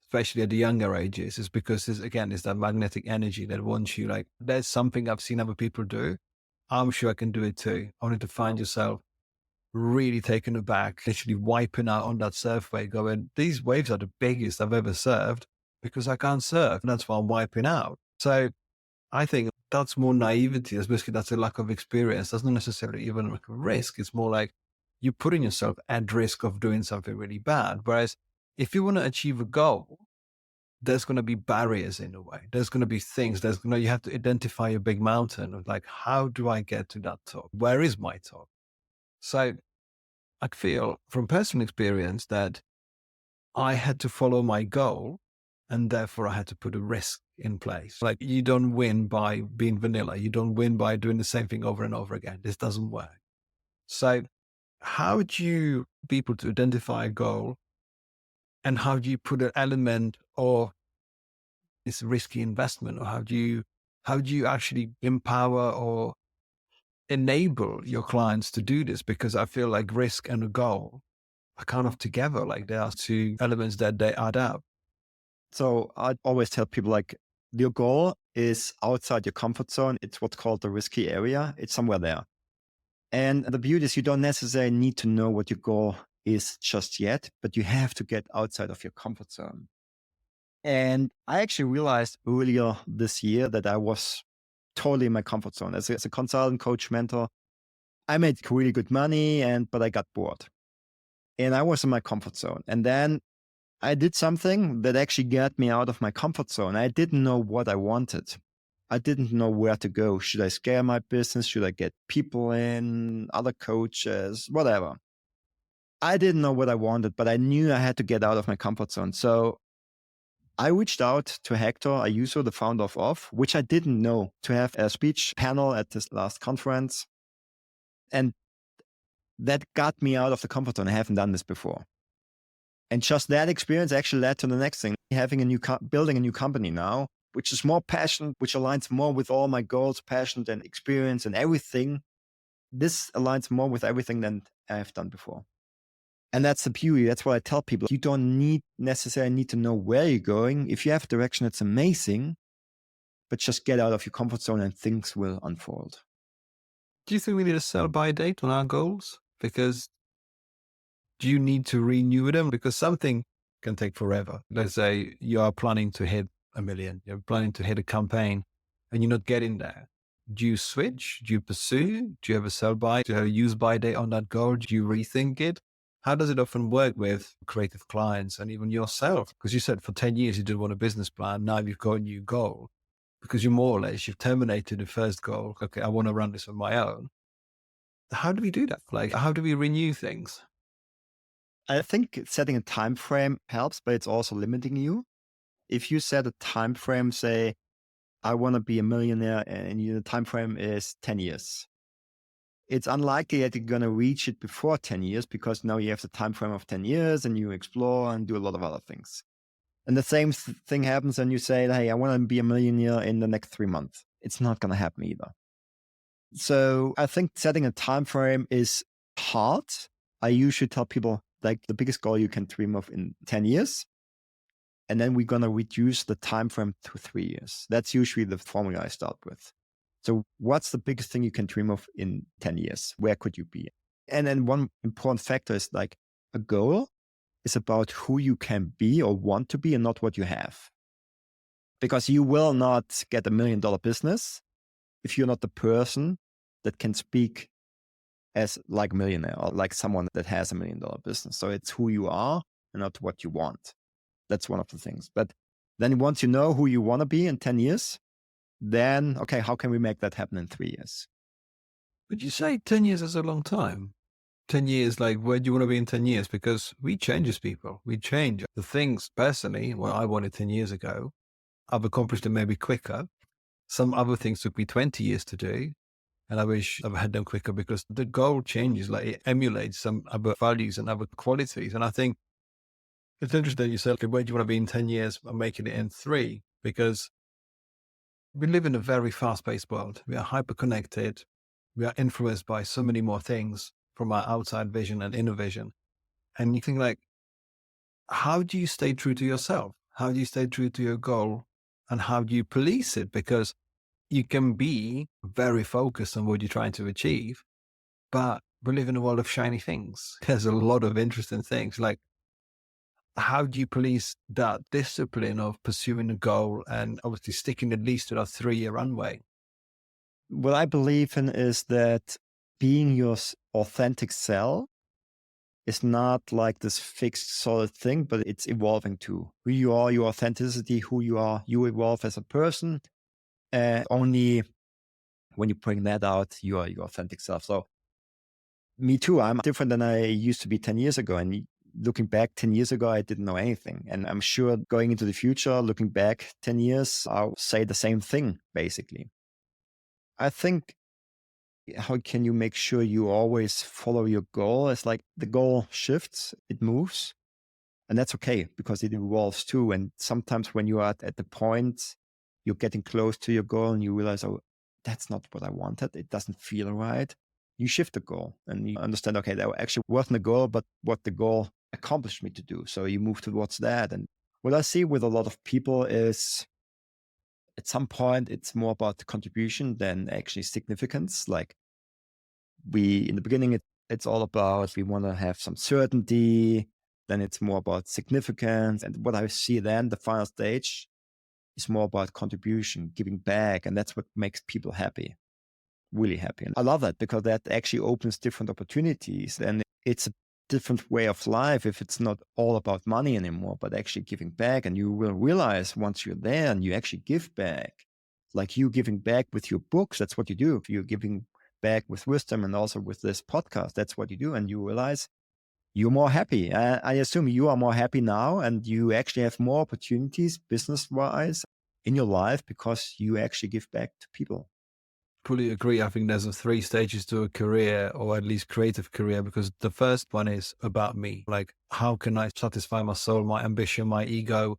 A: especially at the younger ages, is because it's that magnetic energy that wants you. Like, there's something I've seen other people do. I'm sure I can do it too. Only to find yourself really taken aback, literally wiping out on that surf wave, going, these waves are the biggest I've ever surfed because I can't surf. And that's why I'm wiping out. So I think that's more naivety. That's a lack of experience. That's not necessarily even like a risk. It's more like you're putting yourself at risk of doing something really bad. Whereas if you want to achieve a goal, there's going to be barriers in a way. There's going to be things. You have to identify a big mountain of like, how do I get to that top? Where is my top? So I feel from personal experience that I had to follow my goal, and therefore I had to put a risk in place. Like, you don't win by being vanilla. You don't win by doing the same thing over and over again. This doesn't work. So how do you people to identify a goal, and how do you put an element or this risky investment, or how do you actually empower or enable your clients to do this? Because I feel like risk and a goal are kind of together, like there are two elements that they add up.
B: So I always tell people like your goal is outside your comfort zone. It's what's called the risky area. It's somewhere there. And the beauty is you don't necessarily need to know what your goal is just yet, but you have to get outside of your comfort zone. And I actually realized earlier this year that I was totally in my comfort zone. As a consultant, coach, mentor, I made really good money, but I got bored. And I was in my comfort zone. And then I did something that actually got me out of my comfort zone. I didn't know what I wanted. I didn't know where to go. Should I scale my business? Should I get people in, other coaches, whatever? I didn't know what I wanted, but I knew I had to get out of my comfort zone. So I reached out to Hector Ayuso, the founder of OFFF, which I didn't know, to have a speech panel at this last conference. And that got me out of the comfort zone. I haven't done this before. And just that experience actually led to the next thing, having building a new company now, which is more passionate, which aligns more with all my goals, passion and experience and everything. This aligns more with everything than I have done before. And that's the beauty. That's what I tell people. You don't necessarily need to know where you're going. If you have direction, it's amazing, but just get out of your comfort zone and things will unfold.
A: Do you think we need a sell-by date on our goals? Because do you need to renew them? Because something can take forever. Let's say you are planning to hit 1 million, you're planning to hit a campaign and you're not getting there. Do you switch? Do you pursue? Do you have a sell-by? Do you have a use-by date on that goal? Do you rethink it? How does it often work with creative clients and even yourself? Because you said for 10 years you didn't want a business plan. Now you've got a new goal because you've terminated the first goal. Okay, I want to run this on my own. How do we do that? Like, how do we renew things?
B: I think setting a time frame helps, but it's also limiting you. If you set a time frame, say, I want to be a millionaire, and the time frame is 10 years. It's unlikely that you're going to reach it before 10 years because now you have the time frame of 10 years and you explore and do a lot of other things. And the same thing happens when you say, hey, I want to be a millionaire in the next 3 months. It's not going to happen either. So I think setting a time frame is hard. I usually tell people like the biggest goal you can dream of in 10 years. And then we're going to reduce the time frame to 3 years. That's usually the formula I start with. So what's the biggest thing you can dream of in 10 years? Where could you be? And then one important factor is like a goal is about who you can be or want to be and not what you have. Because you will not get $1 million business if you're not the person that can speak as like a millionaire or like someone that has $1 million business. So it's who you are and not what you want. That's one of the things. But then once you know who you want to be in 10 years, then, okay, how can we make that happen in 3 years?
A: Would you say 10 years is a long time? 10 years, like where do you want to be in 10 years? Because we change as people. We change the things personally. What I wanted 10 years ago, I've accomplished them maybe quicker. Some other things took me 20 years to do. And I wish I've had them quicker because the goal changes, like it emulates some other values and other qualities. And I think it's interesting that you said, okay, where do you want to be in 10 years? I'm making it in 3 because we live in a very fast-paced world. We are hyper-connected. We are influenced by so many more things from our outside vision and inner vision. And you think like, how do you stay true to yourself? How do you stay true to your goal? And how do you police it? Because you can be very focused on what you're trying to achieve, but we live in a world of shiny things. There's a lot of interesting things. Like, how do you police that discipline of pursuing a goal and obviously sticking at least to that 3-year runway?
B: What I believe in is that being your authentic self is not like this fixed solid thing, but it's evolving to who you are, your authenticity, who you are, you evolve as a person. Only when you bring that out, you are your authentic self. So me too, I'm different than I used to be 10 years ago. And looking back 10 years ago, I didn't know anything. And I'm sure going into the future, looking back 10 years, I'll say the same thing, basically. I think How can you make sure you always follow your goal? It's like the goal shifts, it moves, and that's okay because it evolves too. And sometimes when you are at the point you're getting close to your goal and you realize, oh, that's not what I wanted. It doesn't feel right. You shift the goal and you understand, okay, that actually wasn't the goal, but what the goal accomplished me to do. So you move towards that. And what I see with a lot of people is at some point, it's more about the contribution than actually significance. Like in the beginning, it's all about, we want to have some certainty. Then it's more about significance. And what I see then, the final stage is more about contribution, giving back. And that's what makes people happy, really happy. And I love that because that actually opens different opportunities. And it's a different way of life if it's not all about money anymore, but actually giving back. And you will realize once you're there and you actually give back, like you giving back with your books, that's what you do. You're giving back with wisdom and also with this podcast, that's what you do. And you realize you're more happy. I assume you are more happy now and you actually have more opportunities business-wise in your life because you actually give back to people.
A: Fully agree. I think there's 3 stages to a career, or at least creative career, because the first one is about me. Like, how can I satisfy my soul, my ambition, my ego?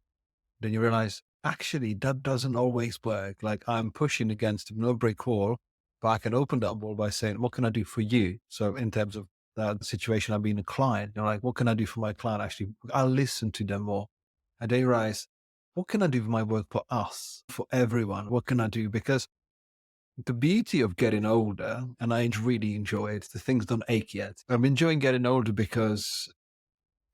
A: Then you realize, actually, that doesn't always work. Like, I'm pushing against no brick wall, but I can open that wall by saying, what can I do for you? So in terms of the situation, I've been a client, like, what can I do for my client? Actually, I'll listen to them more. And they realize, what can I do for my work, for us, for everyone? What can I do? Because the beauty of getting older, and I really enjoy it, the things don't ache yet. I'm enjoying getting older because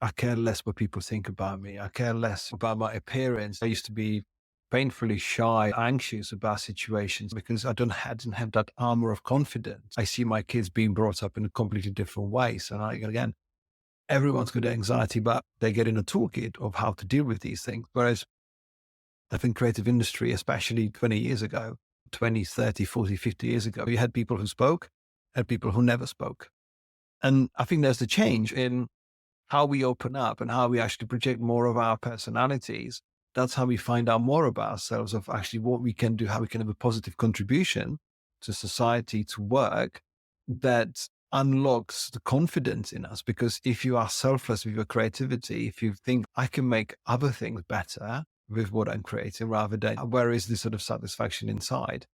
A: I care less what people think about me. I care less about my appearance. I used to be painfully shy, anxious about situations because I didn't have that armor of confidence. I see my kids being brought up in a completely different way. So again, everyone's got anxiety, but they get in a toolkit of how to deal with these things. Whereas I think creative industry, especially 20 years ago, 20, 30, 40, 50 years ago, you had people who spoke and people who never spoke. And I think there's the change in how we open up and how we actually project more of our personalities. That's how we find out more about ourselves, of actually what we can do, how we can have a positive contribution to society, to work, that unlocks the confidence in us. Because if you are selfless with your creativity, if you think I can make other things better with what I'm creating rather than where is this sort of satisfaction inside,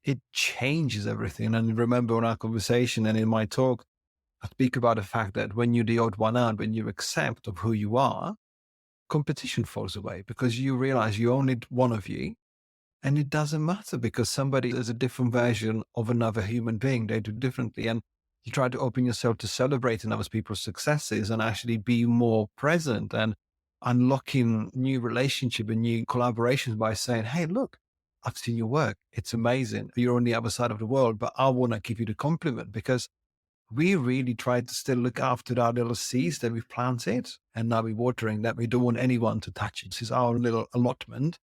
A: it changes everything. And remember in our conversation and in my talk, I speak about the fact that when you're the odd one out, when you accept of who you are, competition falls away because you realize you only one of you. And it doesn't matter because somebody is a different version of another human being. They do differently. And you try to open yourself to celebrating other people's successes and actually be more present and unlocking new relationship and new collaborations by saying, hey, look, I've seen your work. It's amazing. You're on the other side of the world, but I want to give you the compliment because we really try to still look after our little seeds that we've planted and now we're watering that. We don't want anyone to touch it. This is our little allotment.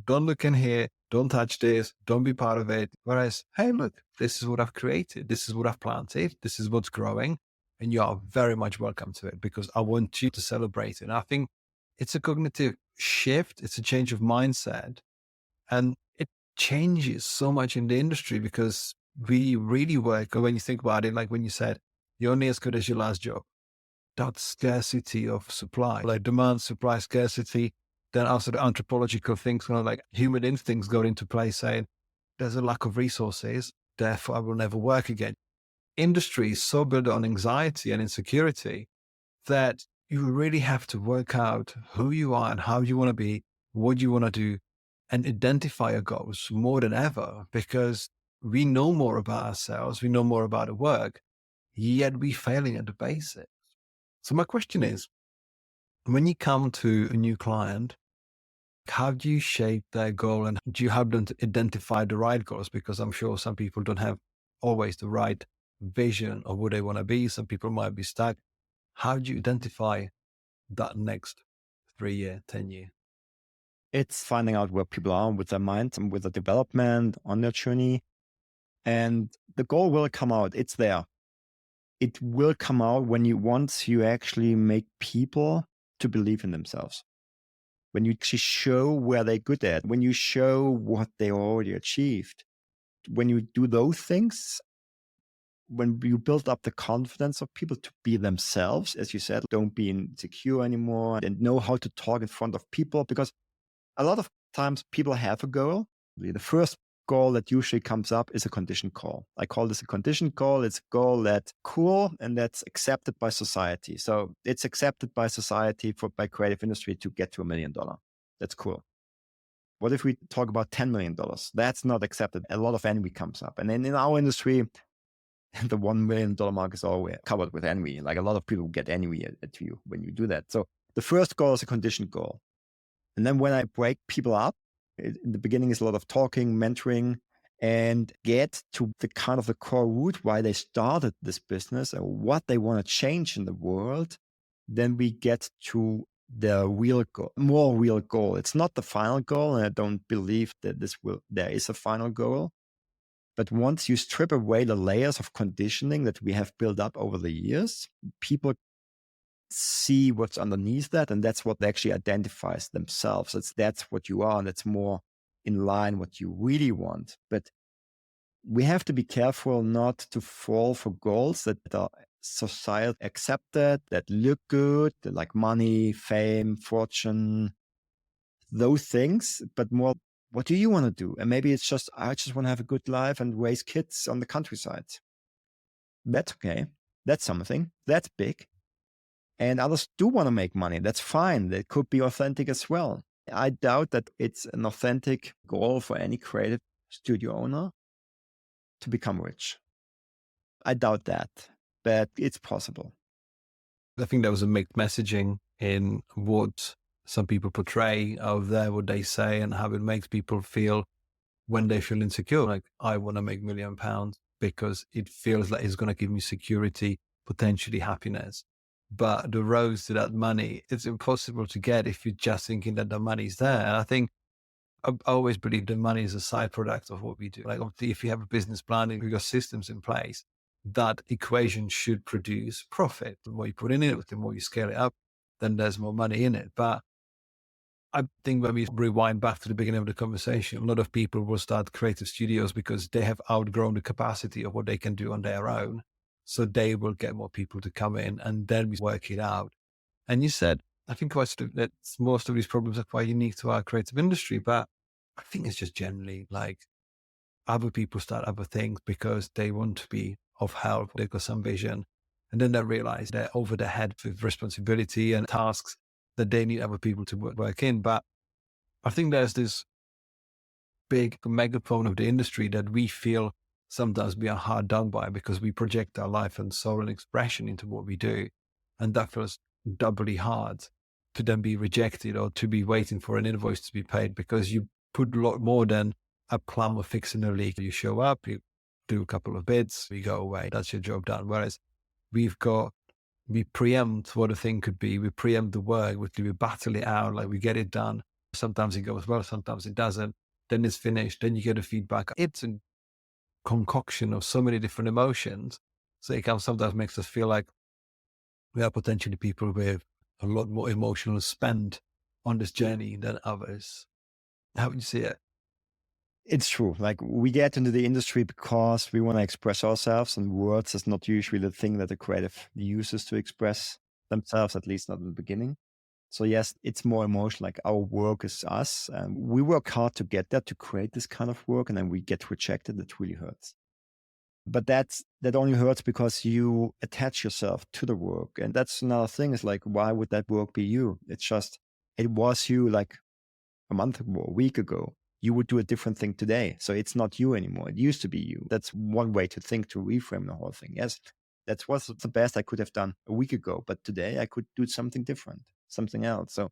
A: Don't look in here. Don't touch this. Don't be part of it. Whereas, hey, look, this is what I've created. This is what I've planted. This is what's growing. And you are very much welcome to it because I want you to celebrate it. And I think it's a cognitive shift. It's a change of mindset. And it changes so much in the industry because we really work. When you think about it, like when you said, you're only as good as your last job. That scarcity of supply, like demand, supply, scarcity. Then also the anthropological things, kind of like human instincts go into play saying there's a lack of resources, therefore I will never work again. Industry is so built on anxiety and insecurity that you really have to work out who you are and how you want to be, what you want to do, and identify your goals more than ever because we know more about ourselves, we know more about the work, yet we're failing at the basics. So my question is, when you come to a new client, how do you shape their goal and do you help them to identify the right goals? Because I'm sure some people don't have always the right vision of who they want to be. Some people might be stuck. How do you identify that next 3 year, 10 year?
B: It's finding out where people are with their mind and with the development on their journey. And the goal will come out. It's there. It will come out once you actually make people to believe in themselves. When you actually show where they're good at, when you show what they already achieved, when you do those things, when you build up the confidence of people to be themselves, as you said, don't be insecure anymore and know how to talk in front of people, because a lot of times people have a goal. The first goal that usually comes up is a condition call. I call this a condition call. It's a goal that's cool and that's accepted by society. So it's accepted by society by creative industry to get to $1 million. That's cool. What if we talk about $10 million? That's not accepted. A lot of envy comes up. And then in our industry, the $1 million mark is always covered with envy. Like a lot of people get envy at you when you do that. So the first goal is a condition goal. And then when I break people up, in the beginning is a lot of talking, mentoring, and get to the kind of the core root why they started this business and what they want to change in the world. Then we get to the real goal, more real goal. It's not the final goal, and I don't believe that there is a final goal. But once you strip away the layers of conditioning that we have built up over the years, people see what's underneath that, and that's what actually identifies themselves. That's what you are, and that's more in line what you really want. But we have to be careful not to fall for goals that are society accepted, that look good, like money, fame, fortune, those things, but more, what do you want to do? And maybe it's just, I just want to have a good life and raise kids on the countryside. That's okay. That's something. That's big. And others do want to make money. That's fine. That could be authentic as well. I doubt that it's an authentic goal for any creative studio owner to become rich. I doubt that, but it's possible.
A: I think there was a mixed messaging in what some people portray out there, what they say, and how it makes people feel when they feel insecure. Like, I want to make £1 million because it feels like it's going to give me security, potentially happiness. But the road to that money, it's impossible to get if you're just thinking that the money's there. And I think I always believe that money is a side product of what we do. Like, obviously, if you have a business plan and you've got systems in place, that equation should produce profit. The more you put in it, the more you scale it up, then there's more money in it. But I think when we rewind back to the beginning of the conversation, a lot of people will start creative studios because they have outgrown the capacity of what they can do on their own. So they will get more people to come in, and then we work it out. And you said, I think that most of these problems are quite unique to our creative industry, but I think it's just generally like other people start other things because they want to be of help. They've got some vision, and then they realize they're over their head with responsibility and tasks that they need other people to work in. But I think there's this big megaphone of the industry that we feel sometimes we are hard done by because we project our life and soul and expression into what we do. And that feels doubly hard to then be rejected or to be waiting for an invoice to be paid because you put a lot more than a plumber fixing a leak. You show up, you do a couple of bits, you go away. That's your job done. Whereas we preempt what a thing could be. We preempt the work. We battle it out. Like, we get it done. Sometimes it goes well, sometimes it doesn't. Then it's finished. Then you get a feedback. It's a concoction of so many different emotions. So it can sometimes makes us feel like we are potentially people with a lot more emotional spend on this journey than others. How would you see it?
B: It's true. Like, we get into the industry because we want to express ourselves, and words is not usually the thing that the creative uses to express themselves, at least not in the beginning. So yes, it's more emotional. Like, our work is us, and we work hard to get that, to create this kind of work, and then we get rejected. It really hurts. But that only hurts because you attach yourself to the work. And that's another thing, is like, why would that work be you? It's just, it was you like a month ago, a week ago. You would do a different thing today. So it's not you anymore. It used to be you. That's one way to think, to reframe the whole thing. Yes, that was the best I could have done a week ago, but today I could do something different, something else. So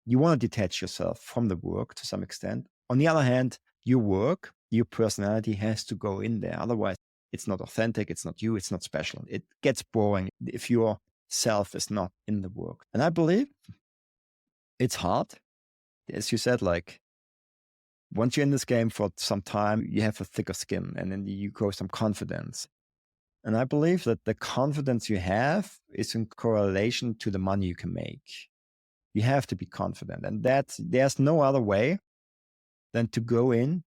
B: you want to detach yourself from the work to some extent. On the other hand, your work, your personality has to go in there. Otherwise, it's not authentic. It's not you. It's not special. It gets boring if your self is not in the work. And I believe it's hard. As you said, like, once you're in this game for some time, you have a thicker skin, and then you grow some confidence. And I believe that the confidence you have is in correlation to the money you can make. You have to be confident. And there's no other way than to go in,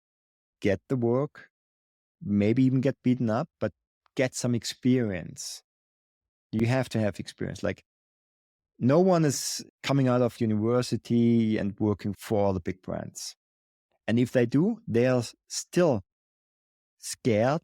B: get the work, maybe even get beaten up, but get some experience. You have to have experience. Like, no one is coming out of university and working for the big brands. And if they do, they are still scared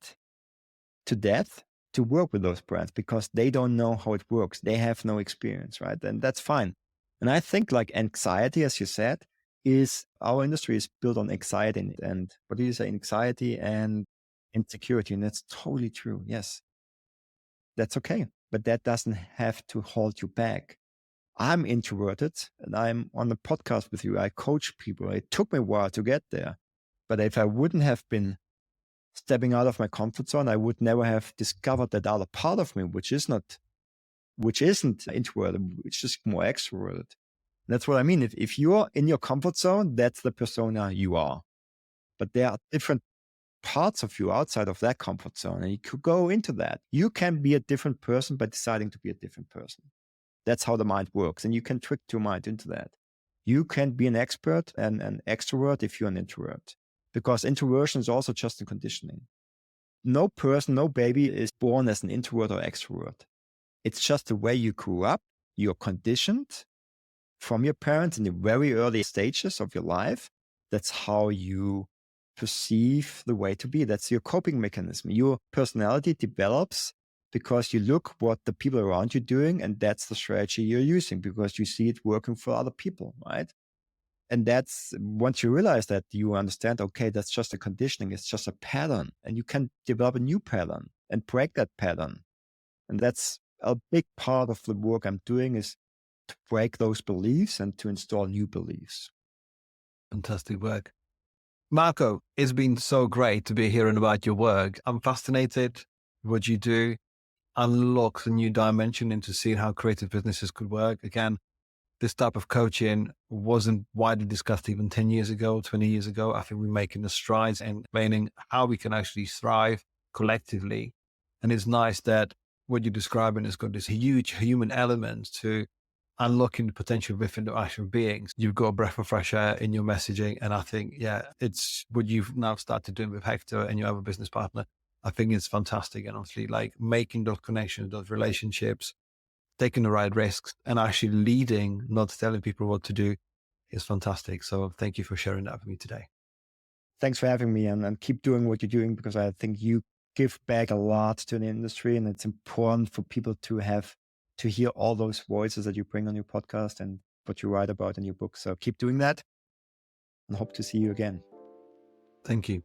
B: to death to work with those brands because they don't know how it works. They have no experience, right? And that's fine. And I think like anxiety, as you said, is our industry is built on anxiety and what do you say? Anxiety and insecurity. And that's totally true. Yes. That's okay. But that doesn't have to hold you back. I'm introverted and I'm on the podcast with you. I coach people. It took me a while to get there. But if I wouldn't have been stepping out of my comfort zone, I would never have discovered that other part of me, which isn't introverted, it's just more extroverted. That's what I mean. If you're in your comfort zone, that's the persona you are. But there are different parts of you outside of that comfort zone, and you could go into that. You can be a different person by deciding to be a different person. That's how the mind works. And you can trick your mind into that. You can be an expert and an extrovert if you're an introvert. Because introversion is also just a conditioning. No person, no baby is born as an introvert or extrovert. It's just the way you grew up. You're conditioned from your parents in the very early stages of your life. That's how you perceive the way to be. That's your coping mechanism. Your personality develops because you look what the people around you doing, and that's the strategy you're using because you see it working for other people, right? And that's, once you realize that, you understand, okay, that's just a conditioning. It's just a pattern. And you can develop a new pattern and break that pattern. And that's a big part of the work I'm doing, is to break those beliefs and to install new beliefs.
A: Fantastic work. Marko, it's been so great to be hearing about your work. I'm fascinated. What you do unlocks a new dimension into seeing how creative businesses could work. Again, this type of coaching wasn't widely discussed even 10 years ago, 20 years ago. I think we're making the strides and explaining how we can actually thrive collectively. And it's nice that what you're describing has got this huge human element to unlocking the potential within the actual beings. You've got a breath of fresh air in your messaging. And I think, it's what you've now started doing with Hector and your other business partner. I think it's fantastic. And honestly, like making those connections, those relationships, taking the right risks, and actually leading, not telling people what to do, is fantastic. So thank you for sharing that with me today.
B: Thanks for having me, and keep doing what you're doing, because I think you give back a lot to the industry, and it's important for people to hear all those voices that you bring on your podcast and what you write about in your book. So keep doing that, and hope to see you again.
A: Thank you.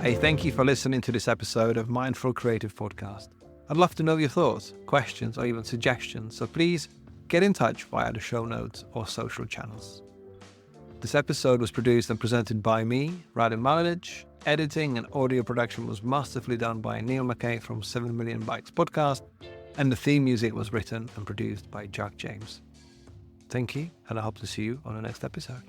A: Hey, thank you for listening to this episode of Mindful Creative Podcast. I'd love to know your thoughts, questions, or even suggestions, so please get in touch via the show notes or social channels. This episode was produced and presented by me, Radim Malinic. Editing and audio production was masterfully done by Neil McKay from 7 Million Bytes Podcast, and the theme music was written and produced by Jack James. Thank you, and I hope to see you on the next episode.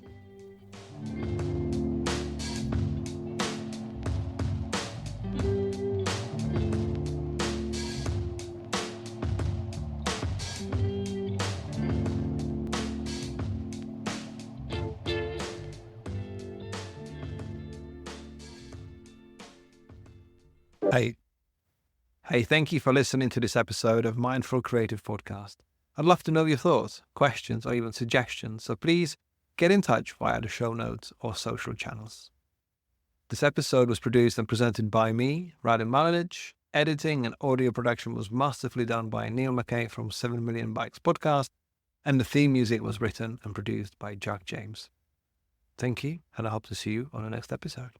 A: Hey, thank you for listening to this episode of Mindful Creative Podcast. I'd love to know your thoughts, questions, or even suggestions, so please get in touch via the show notes or social channels. This episode was produced and presented by me, Radim Malinic. Editing and audio production was masterfully done by Neil McKay from 7 Million Bytes Podcast, and the theme music was written and produced by Jack James. Thank you, and I hope to see you on the next episode.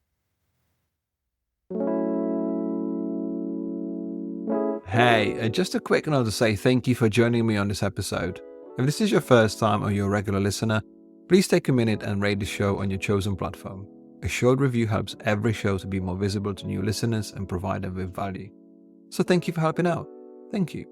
A: Hey, just a quick note to say thank you for joining me on this episode. If this is your first time or you're a regular listener, please take a minute and rate the show on your chosen platform. A short review helps every show to be more visible to new listeners and provide them with value. So thank you for helping out. Thank you.